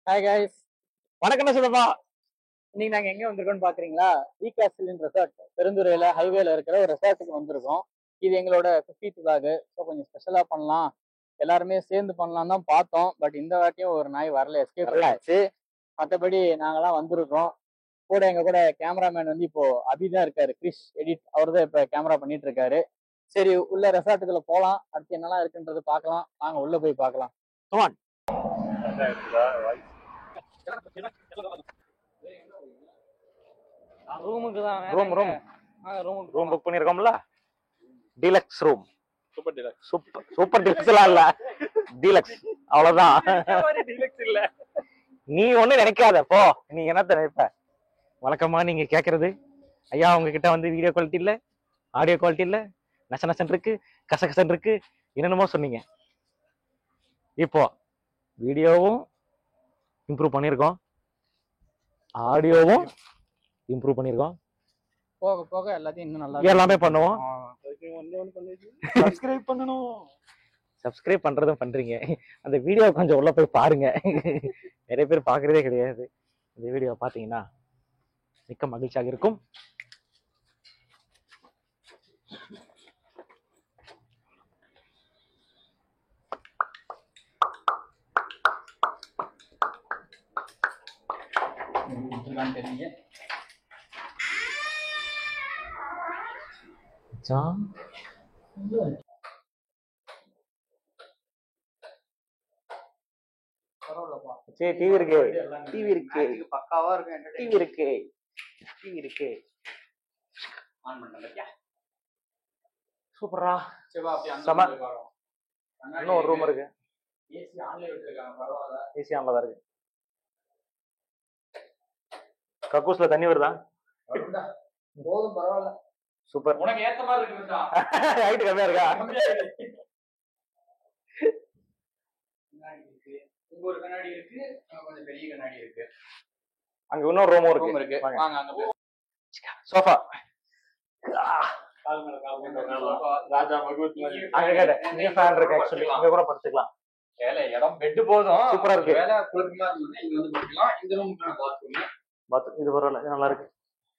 Hi guys, வணக்கம் சிதப்பா. இன்னைக்கு நாங்க எங்க வந்திருக்கோம்னு பாக்குறீங்களா? வி கேஸ்டில் ரெசார்ட், பெருந்துறையில ஹைவேல இருக்கிற ஒரு ரெசார்ட்டுக்கு வந்திருக்கோம். இது எங்களோட 50th vlog. ஸோ கொஞ்சம் ஸ்பெஷலா பண்ணலாம், எல்லாருமே சேர்ந்து பண்ணலாம் தான் பார்த்தோம். பட் இந்த வாட்டியும் ஒரு நாய் வரல, எஸ்கேப் ஆச்சு. மற்றபடி நாங்கெல்லாம் வந்திருக்கோம். கூட எங்க கூட கேமராமேன் வந்து இப்போ அபிதான் இருக்காரு, கிரிஷ் எடிட், அவர் தான் இப்ப கேமரா பண்ணிட்டு இருக்காரு. சரி, உள்ள ரெசார்ட்டுக்குள்ள போலாம், அடுத்து என்னெல்லாம் இருக்குன்றது பார்க்கலாம். நாங்க உள்ள போய் பார்க்கலாம். கமான். ரூமுக்கு தான் ரூம் புக் பண்ணிருக்கோம்ல. Deluxe room. சூப்பர் டீலக்ஸ்லாம் இல்ல, டீலக்ஸ் அவ்வளவுதான். இல்ல. நீ ஒண்ணு நினைக்காத போ. நீ என்னத்த நினைப்ப? வழக்கமா நீங்க கேக்குறது, ஐயா உங்ககிட்ட வந்து வீடியோ குவாலிட்டி இல்ல, ஆடியோ குவாலிட்டி இல்ல, நசன் இருக்கு, கசகசன் இருக்கு, என்னென்னமோ சொன்னீங்க. இப்போ வீடியோவும் இம்ப்ரூவ் பண்ணிருக்கோம், ஆடியோவும் இம்ப்ரூவ் பண்ணிருக்கோம். போக போக எல்லாத்தையும் இன்னும் நல்லா எல்லாமே பண்ணுவோம். சப்ஸ்கிரைப் பண்ணணும். சப்ஸ்கிரைப் பண்றதும் பண்றீங்க, அந்த வீடியோ கொஞ்சம் உள்ள போய் பாருங்க. நிறைய பேர் பாக்குறதே கிடையாது. இந்த வீடியோ பாத்தீங்கன்னா மிக்க மகிழ்ச்சியாக இருக்கும். தெரியுங்க. சரி, டிவி இருக்கு, டிவி இருக்கு, பக்காவா இருக்கு, டிவி இருக்கு, டிவி இருக்கு. ஆன் பண்ணல. சூப்பரா. சரி வா, அப்படியே சம. அந்த வரோம். இன்னும் ஒரு ரூம் இருக்கு. ஏசி ஆன்ல விட்டுருக்காங்க, பரவாயில்ல. ஏசி ஆன்ல தான் இருக்கு. கக்கூஸ்ல தண்ணி வருதா? வருதா? போதும், பரவாயில்ல. சூப்பர். உனக்கு ஏத்த மாதிரி இருக்குடா. ஹைட் கம்மியா இருக்கா? கண்ணாடி இருக்கு, இங்க ஒரு கண்ணாடி இருக்கு, கொஞ்சம் பெரிய கண்ணாடி இருக்கு. அங்க இன்னொரு ரூமும் ரூம் இருக்கு. வாங்க அங்க போய். சோஃபா. கால் மேல கால் போட்டு ராஜா மகுத் மாதிரி. அங்க கேட்ட நீ ஃபேன் இருக்கு, एक्चुअली அங்க கூட படுத்துக்கலாம். ஏல இடம் பெட் போதும், சூப்பரா இருக்கு. வேலை குளிர்மா இருந்ததுன்னா இங்க வந்து படுக்கலாம். இந்த ரூமுக்கான பாத்ரூம் இது பரவாயில்ல, இது நல்லா இருக்கு.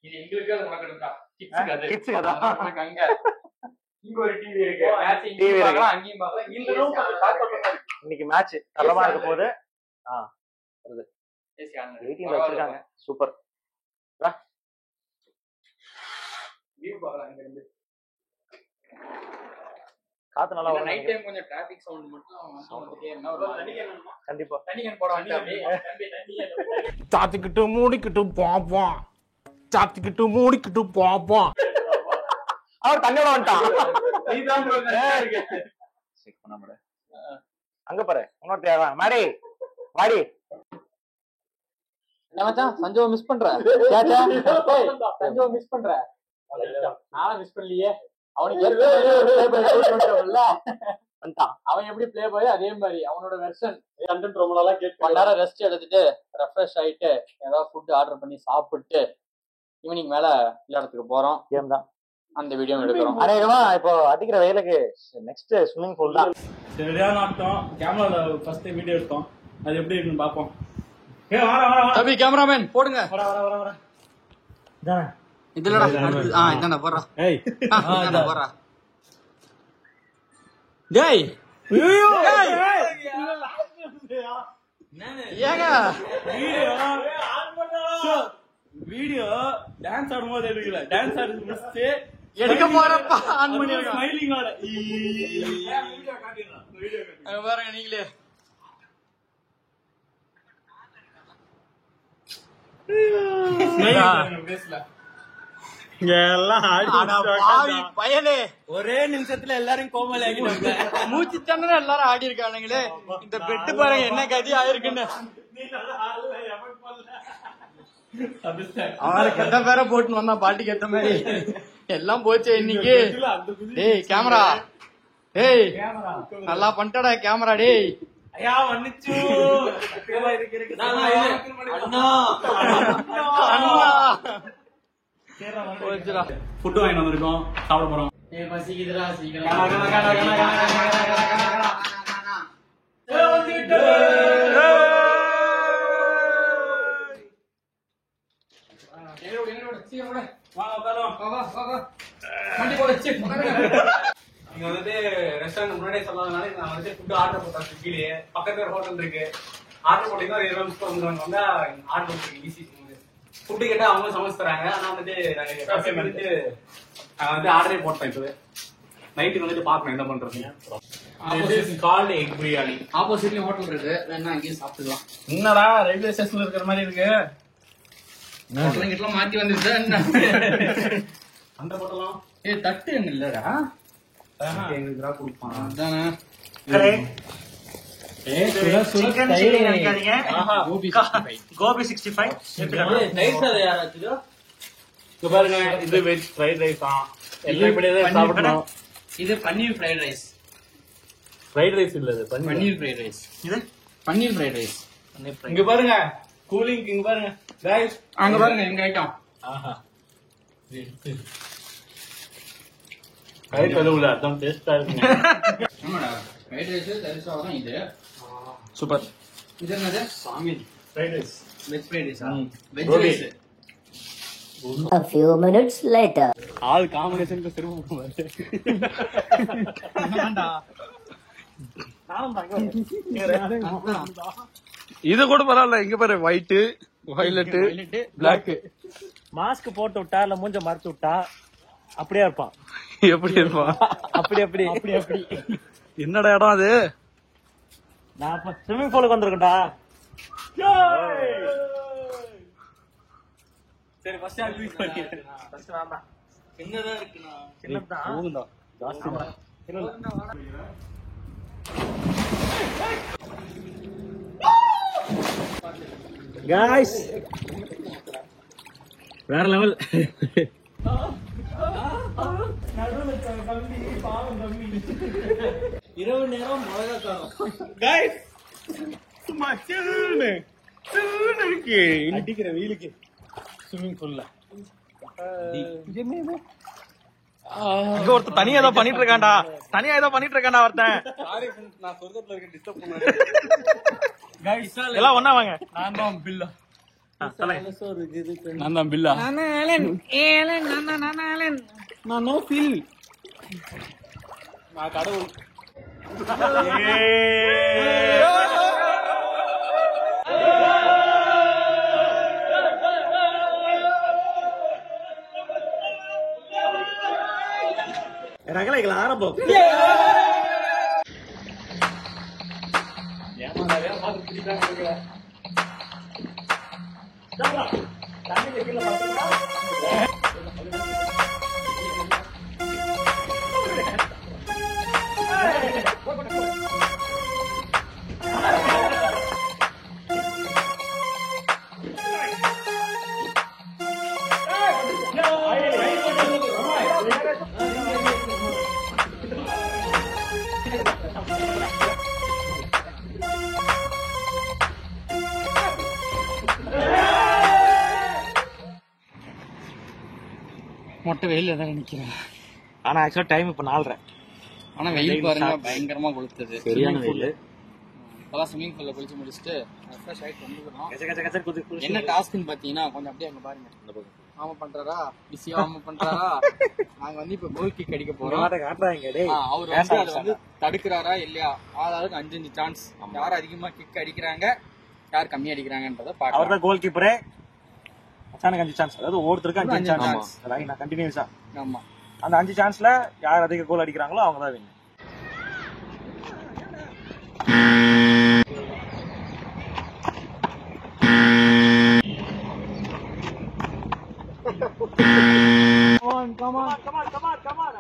இது எங்களுக்கு அது உனக்கு இருக்கா? கிட்ஸ்க்கு அது. கிட்ஸ்க்கு அதான். அங்க இங்க ஒரு டிவி இருக்கு, மேட்ச் டிவி இருக்கு, பார்க்கலாம், அங்கேயும் பார்க்கலாம். இந்த ரூம் கொஞ்சம் காத்தோட்டமா இருக்கு. இன்னைக்கு மேட்ச் நல்லமா இருக்க போகுது. வருது. ஏசி ஆன் 18 வச்சிருக்காங்க. சூப்பர். வியூ பார்க்கலாம் இங்க இருந்து. காத்து நல்லா வரும். நைட் டைம் கொஞ்சம் டிராபிக் சவுண்ட் மட்டும் வந்துட்டே இருந்தா ஒரு தண்ணி கேன் கண்டிப்பா. தண்ணி கேன் போட வேண்டாம். சாத்திக்கிட்டு மூடிக்கிட்டு பாப்போம், சாத்திக்கிட்டு மூடிக்கிட்டு பாப்போம். அவர் தண்ணியோட வந்துட்டான். நீதான் இருக்கு. செக் பண்ண முடியல. அங்க பாரு, இன்னொரு தேவை. மாடி மாடி. என்ன மச்சான், சஞ்சய் மிஸ் பண்ற? கேட்டா சஞ்சய் மிஸ் பண்ற? நானும் மிஸ் பண்ணலையே. அவனுக்கு அவன் எப்படி பிளே பாய், அதே மாதிரி அவனோட வெர்ஷன் கண்டென்ட் ரொம்ப நாளா கேட்டு நேரம் ரெஸ்ட் எடுத்துட்டு ரெஃப்ரெஷ் ஆயிட்டு ஏதாவது ஃபுட் ஆர்டர் பண்ணி சாப்பிட்டு ஈவினிங் மேல எல்லா இடத்துக்கு போறோம். கேம் தான், அந்த வீடியோ எடுக்கிறோம். அநேகமா இப்போ அடிக்கிற வெயிலுக்கு நெக்ஸ்ட் ஸ்விம்மிங் பூல் தான். சரியான ஆட்டம். கேமரால ஃபர்ஸ்ட் வீடியோ எடுத்தோம், அது எப்படி இருக்குன்னு பாப்போம். தம்பி கேமராமேன் போடுங்க. இதானே இதுலடா இதானே போடுறா. ஏய் இதானே போடுறா. டேய் ஏங்க வீடியோ டான்ஸ் ஆடும்போது எடுக்கல, டான்ஸ் ஆடி முடிச்சு எடுக்க போறப்ப ஆன் பண்ணிருக்கோம். ஸ்மைலிங்கோட பாருங்க நீங்களே. பயனே ஒரே நிமிஷத்துல எல்லாரும் கோமலை ஆகிட்டாங்க. மூச்சு தண்ணா எல்லாரும் ஆடி இருக்கானுங்களே. இந்த பெட்டு பாருங்க என்ன கதி ஆயிருக்குன்னு. அவனுக்கு எந்த பேரை போட்டுன்னு வந்தா பாட்டுக்கு ஏத்த மாதிரி எல்லாம் போச்சு இன்னைக்கு. டேய் கேமரா, டேய் நல்லா பண்ணிட்டடா கேமரா. டேய் ஐயா வந்துச்சு. ஃபுட்டு வாங்கிட்டு வந்திருக்கோம், சாப்பிட போறோம். பசிக்குதுடா சீக்கிரம். இங்க வந்துட்டு ரெஸ்டாரண்ட் முன்னாடியே சொல்லாதனால நான் வந்துட்டு ஃபுட் ஆர்டர் போட்டேன் ஸ்விக்கிலேயே. பக்கத்துல ஹோட்டல் இருக்கு. ஆர்டர் போட்டீங்கன்னா ஒரு 20 நிமிஷம் வந்துருவாங்க. வந்தா ஆர்டர் போட்டுருக்கு ஈஸி. ஃபுட்டு கேட்டா அவங்க சமைச்சு தராங்க. ஆனா வந்துட்டு நாங்க வந்துட்டு ஆர்டரே போட்டேன். இப்போ நைட்டுக்கு வந்துட்டு பாக்கணும் என்ன பண்றது. கால்டு எக் பிரியாணி ஆப்போசிட்லயும் ஹோட்டல் இருக்கு, வேணா அங்கேயும் சாப்பிட்டுக்கலாம். என்னடா ரயில்வே ஸ்டேஷன்ல இருக்கிற மாதிரி இருக்கு. ஹோட்டலாம் மாத்தி வந்துருச்சு. அந்த ஹோட்டலாம் தட்டு எங்க இல்லடா, எங்களுக்கு கொடுப்பான். அதானே கோபி 65 பாருங்க, இது வெஜ் ஃப்ரைட் ரைஸ் தான். எல்லாம் இப்படியே சாப்பிடணும். இது பன்னீர் ஃப்ரைட் ரைஸ். ஃப்ரைட் ரைஸ் இல்ல, இது பன்னீர் ஃப்ரைட் ரைஸ். இது பன்னீர் ஃப்ரைட் ரைஸ். இங்க பாருங்க கூலிங், இங்க பாருங்க गाइस, அங்க பாருங்க எங்க ஐட்டம். ஆஹா ரைட் அதுல அதான் டேஸ்டா இருக்குங்க. ஆமாடா, ஃப்ரைட் ரைஸ் தரிசாவ தான் இது. சூப்பர். இது என்னது? சாமி ஃப்ரைட் ரைஸ், வெஜ் ஃப்ரைட் ரைஸா? Veg rice. A few minutes later. All காம்பினேஷனுக்கு திரும்ப போவாரு. இது கூட பரவாயில்ல. இங்க பாரு, ஒயிட், வயலட், பிளாக். மாஸ்க் போட்டு விட்டா இல்ல மூஞ்ச மறைச்சு விட்டா அப்படியே இருப்பான். எப்படி இருப்பான்? அப்படி அப்படி அப்படி அப்படி. என்னடா இடம் அது? நான் இப்ப ஸ்விம்மிங் பூலுக்கு வந்திருக்கேன்டா. சரி ஃபர்ஸ்ட் ஆல் யூஸ் பண்ணிடுறேன். ஃபர்ஸ்ட் வாடா. என்னதான் இருக்குனா? சின்னதா போகுதா ஜாஸ்தி இல்ல. Guys, வேற லெவல். இரவு நேரம் மிளகா காரம். गाइस சும்மா சில்லுன்னு இருக்கு. அடிக்கிற வெயிலுக்கு ஸ்விம்மிங் பூல்ல இங்க ஒருத்தன் தனியா ஏதோ பண்ணிட்டு இருக்கான்டா. தனியா ஏதோ பண்ணிட்டு இருக்கான்டா ஒருத்தன். சாரி फ्रेंड्स, நான் சொர்க்கத்துல இருக்க டிஸ்டர்ப் பண்ணேன். Guys, எல்லாம் ஒண்ணா வாங்க. நான் தான் பில்லா. சொல்லுங்க. நான் தான் பில்லா. நான் நோ ஃபீல். நான் கடவுள். ரகலைகள் ஆரம்பம். மொட்டை வெயில தான் நிக்கிறேன். ஆனா ஆக்சுவலா டைம் இப்ப 4:30. ஆனா வெயில் பாருங்க பயங்கரமா கொளுத்துது. சரியான வெயில். இப்பதான் ஸ்விமிங் பூல்ல குளிச்சு முடிச்சுட்டு ரெஃப்ரெஷ் ஆயிட்டு வந்துக்கிறோம். கச்ச கச்ச கச்ச குதி குதி. என்ன டாஸ்க்னு பாத்தீங்கன்னா கொஞ்சம் அப்படியே அங்க பாருங்க. ஆமா பண்றாரா, பிஸியா ஆமா பண்றாரா. நாங்க வந்து இப்ப கோல் கிக் அடிக்க போறோம். மாட்ட காட்றாங்க டேய். அவர் வந்து அதை வந்து தடுக்கிறாரா இல்லையா, ஆளாளுக்கு 5 சான்ஸ். யார் அதிகமா கிக் அடிக்கிறாங்க, யார் கம்மி அடிக்கிறாங்கன்றத பாக்கலாம். அவர்தான் கோல் கீப்பரே. மச்சானுக்கு 5 சான்ஸ். அதாவது ஒவ்வொருத்தருக்கு 5 சான்ஸ். அதாவது நான் கண்டினியூஸா. ஆமா. அந்த 5 சான்ஸ்ல யார் அதிக கோல் அடிக்கிறாங்களோ அவங்க தான் win. Come on.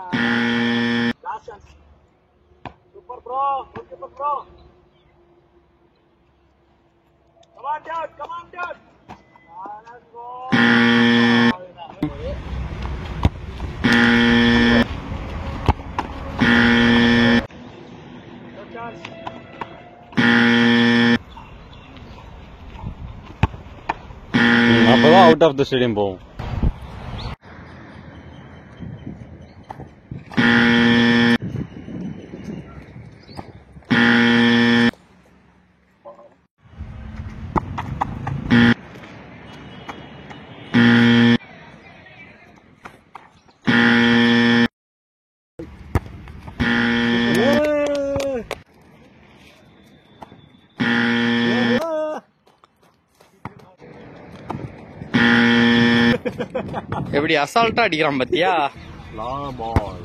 Last chance. Super bro. Super bro. Come on, dude. Let's go. Good chance. அப்பதான் அவுட் ஆஃப் த ஸ்டேடியம் போவோம். எப்படி அசால்ட்டா அடிக்கிறான் பாத்தியா? Long ball.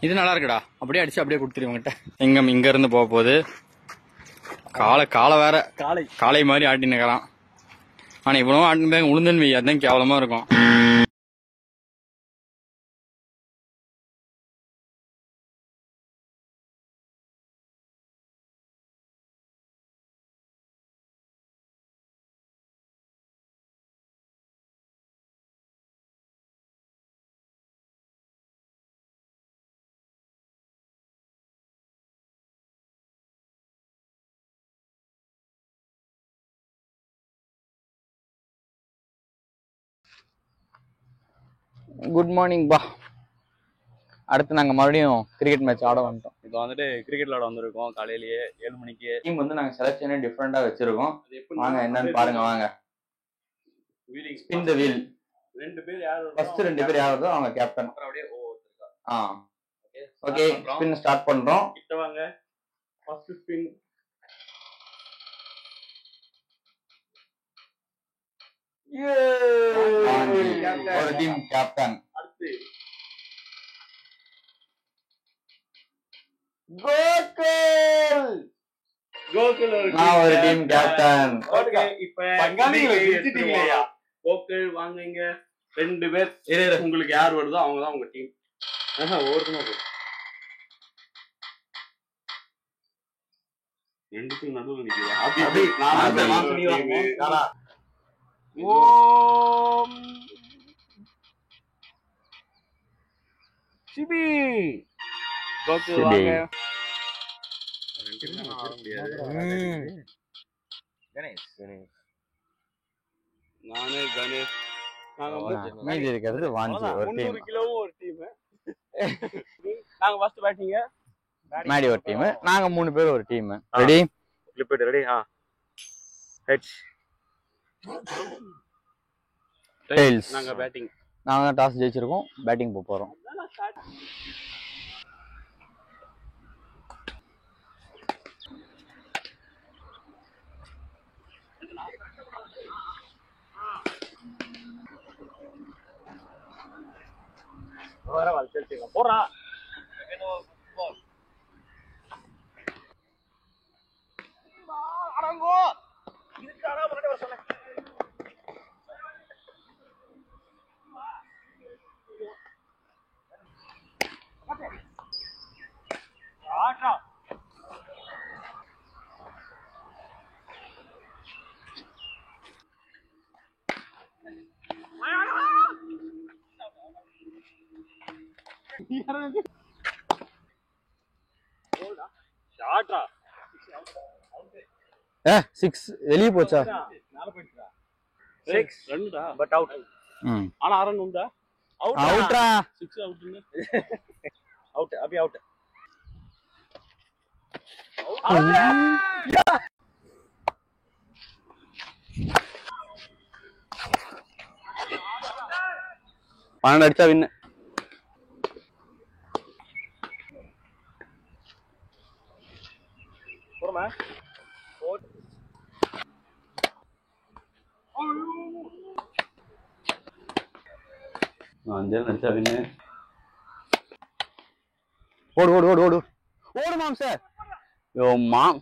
இது நல்லா இருக்குடா. அப்படியே அடிச்சு அப்படியே கொடுத்துருவாங்கட்ட. இங்க இருந்து போக போகுது. காலை வேற காளை மாதிரி ஆட்டின்னு இருக்கிறான். ஆனா இவ்வளவு ஆட்டின்னு உளுந்தன் வெய்ய அதுதான் கேவலமா இருக்கும். குட் மார்னிங் பா. அடுத்து நாங்க மறுபடியும் கிரிக்கெட் மேட்ச் ஆட வந்துட்டோம். இப்போ வந்துட்டு கிரிக்கெட் விளையாட வந்திருக்கோம் காலையிலேயே 7 மணிக்கு. டீம் வந்து நாங்க செலக்ஷனே டிஃப்ரெண்டா வச்சிருக்கோம். வாங்க என்னன்னு பாருங்க வாங்க. ஸ்பின் தி வீல். ஃபர்ஸ்ட் 2 பேர் யாரோ அவங்க கேப்டன். அப்படியே ஓகே ஸ்பின் ஸ்டார்ட் பண்றோம். கிட்ட வாங்க. First spin. ஒரு டீம் கேப்டன். அடுத்து கோகுல் நான் ஒரு டீம் கேப்டன். ஓகே இப்போ பங்காளிகளை விட்டுட்டீங்களா? கோகுல் வாங்க இங்க. 2 பேர் உங்களுக்கு யார் வருதோ அவங்க தான் உங்க டீம். ஒவ்வொருத்தரும் போய் 2 டீம் நடுவுல நிக்குதா? அப்படி நான் ஓம் சிபி. கோகுல் வாங்க. கணேஷ் நானே கணேஷ். மீதி இருக்கிறது வாஞ்சி ஒரு டீம். கிலோவும் ஒரு டீம். நாங்க ஃபர்ஸ்ட் பேட்டிங். மேடி ஒரு டீம். நாங்க 3 பேர் ஒரு team. Ready? Clip ready. Heads. Tails. நாங்க பேட்டிங். நாங்க டாஸ் ஜெயிச்சிருக்கோம். பேட்டிங் போறோம். போறா. அடங்கோ. இதுக்கான முன்னாடி வர சொன்னேன். ஆட்டா. ஷாட்டா. 6 வெளிய போச்சா? 6 ரன்டா பட் அவுட். ஆனா ரன் உண்டா? அவுட்ரா. 6 அவுட்னு. அவுட் அபி அவுட். பன்னெண்டு அடிச்சா வின்னு. போறமா? அஞ்சல் அடிச்சா வின்னு. ஓடு ஓடு ஓடு ஓடு ஓடு மாம் சார். யோ மாம்.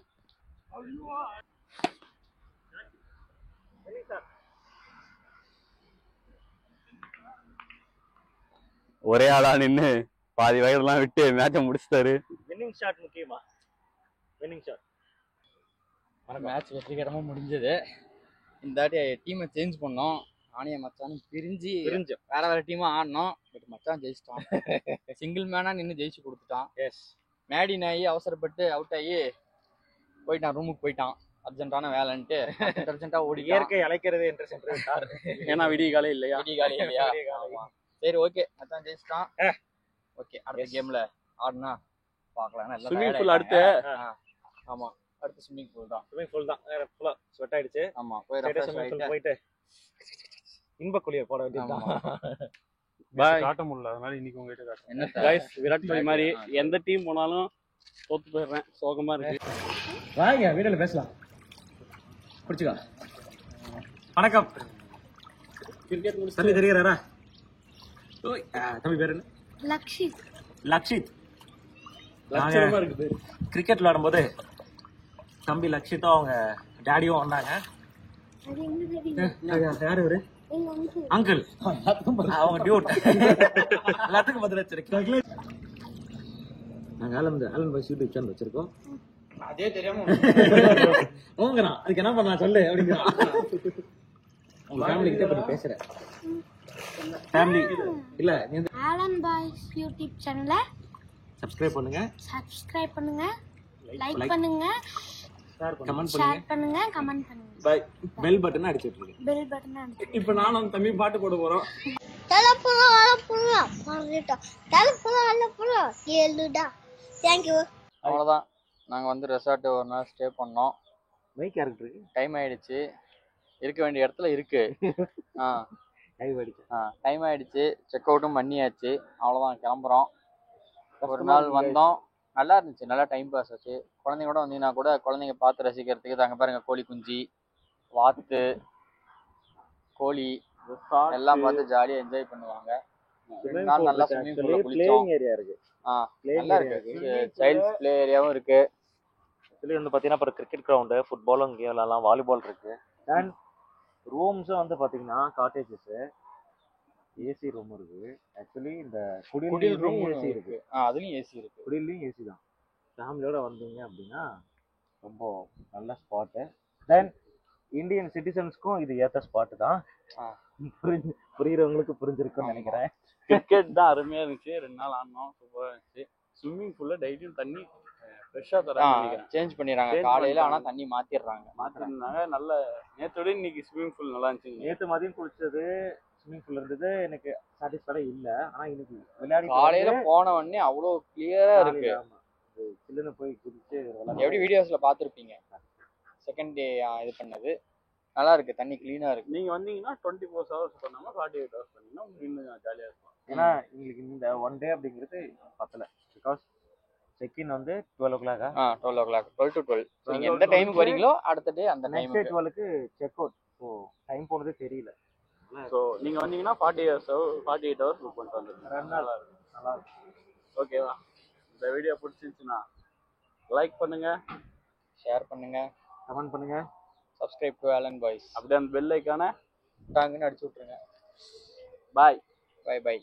ஒரே ஆளா நின்னு பாதி வயதெல்லாம் விட்டு மேட்சை முடிச்சிட்டாரு. வின்னிங் ஷாட் முக்கியமா? Winning shot. மேட்ச் வெற்றிகரமா முடிஞ்சது. இந்த வாட்டி டீமை சேஞ்ச் பண்ணோம். நானே மச்சானும் பிரிஞ்சு வேற வேற டீமா ஆடினோம். பட் மச்சான் ஜெயிச்சிட்டான். சிங்கிள் மேனா நின்று ஜெயிச்சு கொடுத்துட்டான். எஸ். மேடி நாயி அவசரப்பட்டு அவுட் ஆகி போயிட்டான். ரூமுக்கு போயிட்டான். அர்ஜென்ட்டான வேலைன்ட்டு அர்ஜென்ட்டா ஓடி. இயற்கை அழைக்கிறது என்று சென்று விட்டார். ஏன்னா விடிய காலே இல்லையா? விடிய காலே இல்லையா? சரி ஓகே மச்சான் ஜெயிச்சிட்டான். ஓகே அடுத்த கேம்ல ஆடுனா பார்க்கலாம். ஸ்விம்மிங் பூல் அடுத்து. ஆமா அடுத்து ஸ்விம்மிங் பூல் தான். ஸ்விம்மிங் பூல் தான். ஃபுல்லா ஸ்வெட் ஆயிடுச்சு. ஆமா போய் ரெஃப்ரெஷ் ஆயிட்டு போயிட்டு இன்ப குளியல் போட வேண்டியதுதான். பாய். காட்ட முடியல, அதனால இன்னைக்கு உங்ககிட்ட காட்டுறேன். என்ன கைஸ், விராட் கோலி மாதிரி எந்த டீம் போனாலும் தோத்து போயிடுறேன். சோகமா இருக்கு. வாங்க வீடியோல பேசலாம். பிடிச்சிக்கா. வணக்கம். கிரிக்கெட் முடிச்சு தம்பி தெரியுறாரா? தம்பி பேர் என்ன? லக்ஷித். லக்ஷித். லட்சணமா இருக்கு பேரு. கிரிக்கெட் விளையாடும்போது தம்பி லக்ஷித்தும் அவங்க டாடியும் வந்தாங்க. அது என்ன தெரியும்? யாரு இவரு? எங்க uncle. அங்கிள். அவங்க டியூட். எல்லாத்துக்கும் பதில் வச்சிருக்கேன். நாங்க ஆலன் பாய்ஸ் யூடியூப் சேனல் வச்சிருக்கோம். அதே தெரியாம ஓங்கறான். அதுக்கு என்ன பண்ணலாம் சொல்லு அப்படிங்கிறான். உங்க ஃபேமிலி கிட்ட போய் பேசுறேன். ஃபேமிலி இல்ல நீ ஆலன் பாய்ஸ் யூடியூப் சேனலை சப்ஸ்கிரைப் பண்ணுங்க, சப்ஸ்கிரைப் பண்ணுங்க, லைக் பண்ணுங்க, கமெண்ட் ஷேர் பண்ணுங்க, பண்ணுங்க, கமெண்ட் பண்ணுங்க, பெல் பட்டன் அடிச்சிட்டு இருக்கு. பெல் பட்டன் அழுத்துங்க. இப்ப நானும் தம்பி பாட்டு போட போறோம். தலப்புறம் வலப்புறம் மறந்துட்டோம். தலப்புறம் வலப்புறம் ஏழுடா. Thank you. அவ்வளவுதான். நாங்க வந்து ரெசார்ட் ஒரு நாள் ஸ்டே பண்ணோம். மைக் கேரக்டர் இருக்கு. டைம் ஆயிடுச்சு. இருக்க வேண்டிய இடத்துல இருக்கு. டைம் ஆயிடுச்சு. செக் அவுட்டும் பண்ணியாச்சு. அவ்வளவுதான், கிளம்புறோம். ஒரு நாள் வந்தோம், நல்லா இருந்துச்சு, நல்லா டைம் பாஸ் ஆச்சு. குழந்தைங்களோட வந்தீங்கன்னா கூட குழந்தைங்க பார்த்து ரசிக்கிறதுக்கு தாங்க பாருங்க, கோழி குஞ்சு, வாத்து, கோழி எல்லாம் பார்த்து ஜாலியா என்ஜாய் பண்ணுவாங்க. 2 நாள் நல்லா ஸ்விம்மிங் பூல்ல குளிச்சோம். ஏரியா இருக்கு. நல்லா இருக்கு. சைல்ட்ஸ் பிளே ஏரியாவும் இருக்கு. இதுல வந்து பாத்தீங்கன்னா அப்புறம் கிரிக்கெட் கிரவுண்டு, ஃபுட்பாலும் இங்கே விளையாடலாம், வாலிபால் இருக்கு. அண்ட் ரூம்ஸும் வந்து பாத்தீங்கன்னா காட்டேஜஸ், ஏசி ரூம் இருக்கு. ஆக்சுவலி இந்த குடில் ரூம் ஏசி இருக்கு. அதுலயும் ஏசி இருக்கு. குடிலையும் ஏசி தான். ஃபேமிலியோட வந்தீங்க அப்படின்னா ரொம்ப நல்ல ஸ்பாட்டு. தென் இந்தியன் சிட்டிசன்ஸ்க்கும் இது ஏற்ற ஸ்பாட்டு தான். புரியுறவங்களுக்கு புரிஞ்சிருக்கும்னு நினைக்கிறேன். கிரிக்கெட் தான் அருமையா இருந்துச்சு. 2 நாள் ஆடினோம், சூப்பரா இருந்துச்சு. ஸ்விம்மிங் பூல்ல டெய்லியும் தண்ணி ஃப்ரெஷ்ஷா தராங்க நினைக்கிறேன். சேஞ்ச் பண்ணிடுறாங்க காலையில, ஆனா தண்ணி மாத்திடுறாங்க. மாத்திருந்தாங்க. நல்ல நேத்தோட இன்னைக்கு ஸ்விம்மிங் பூல் நல்லா இருந்துச்சு. நேற்று மதியம் குளிச்சது ஸ்விம்மிங் பூல் இருந்தது, எனக்கு சாட்டிஸ்ஃபைடா இல்ல. ஆனா இன்னைக்கு விளையாடி காலையில போன உடனே அவ்வளவு கிளியரா இருக்கு. சில்லுன்னு போய் குதிச்சு எப்படி வீடியோஸ்ல பாத்திருப்பீங்க, செகண்ட் டே இது பண்ணது நல்லா இருக்கு. தண்ணி கிளீனா இருக்கு. நீங்க வந்தீங்கன்னா 24 hours பண்ணாம 48 hours பண்ணீங்கன்னா உங்களுக்கு இன்னும் ஜாலியா இருக்கும். ஏன்னா எங்களுக்கு இந்த ஒன் டே அப்படிங்கிறது பத்தல. பிகாஸ் செக்இன் வந்து 12 o'clock. 12 o'clock, 12 to 12. நீங்க எந்த டைமுக்கு வரீங்களோ அடுத்த டே அந்த நெக்ஸ்ட் டைமுக்கு. 12க்கு செக் அவுட். ஸோ டைம் போனதே தெரியல. ஸோ நீங்க வந்தீங்கன்னா 48 hours புக் பண்ணிட்டு வந்துருங்க. 2 நாள் நல்லா இருக்கும். ஓகேவா? இந்த வீடியோ பிடிச்சிருந்துச்சுன்னா லைக் பண்ணுங்க, ஷேர் பண்ணுங்க, கமெண்ட் பண்ணுங்க, சப்ஸ்கிரைப் டு ஆலன் பாய்ஸ். அப்படியே அந்த பெல் ஐக்கான டாங்குன்னு அடிச்சு விட்டுருங்க. பாய். Bye by.